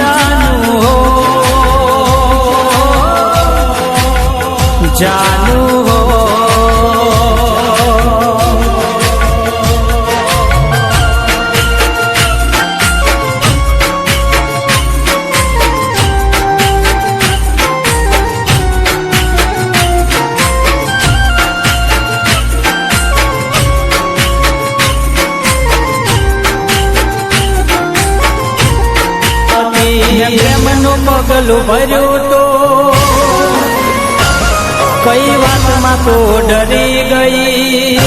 जानू हो जानू हो પ્રેમનું પગલું ભર્યું તો કઈ વાતમાં તો ડરી ગઈ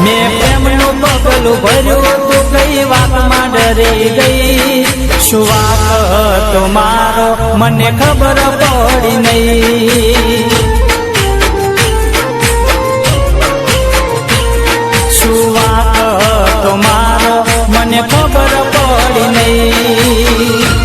મેં પ્રેમનું પગલું ભર્યું તો કઈ વાતમાં ડરી ગઈ શું વાત તો મારો મને ખબર પડી નહીં શું વાત તો મારો મને ખબર પડી નહીં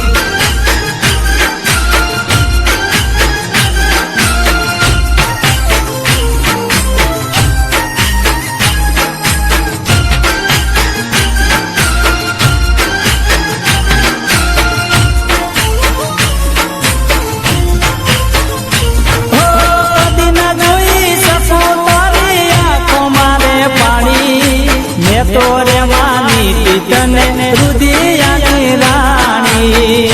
તો રે માની તને રુદિયાની રાણી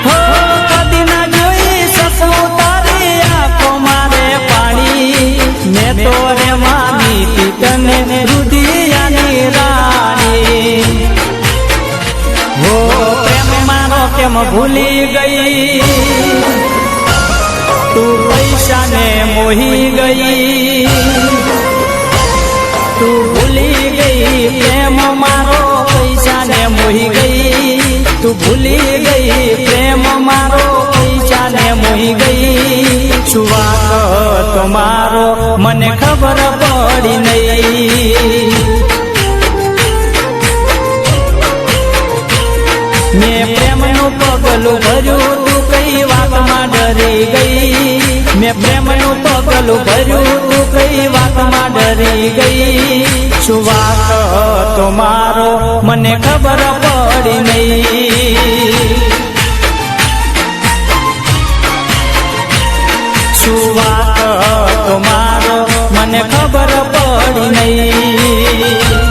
હો કદી ના જોઈ શકું તારી આંખો મારે પાણી મેં તો રે માની તને રુદિયાની રાણી હો પ્રેમ મારો કેમ ભૂલી ગઈ તું પૈસા ને મોહી ગઈ તું ભૂલી ગઈ પ્રેમ મારો પૈસા ને મોહી ગઈ તું ભૂલી ગઈ પ્રેમ મારો પૈસા ને મોહી ગઈ શું વાત તો મારો મને ખબર પડી નહીં મેં પ્રેમનું પગલું ભર્યું તું કઈ વાતમાં ડરી ગઈ મેં પ્રેમનું પગલું ભર્યું તું કઈ વાતમાં ડરી ગઈ શું વાત તો મારો મને ખબર પડી નહીં શું વાત તો મારો મને ખબર પડી નહીં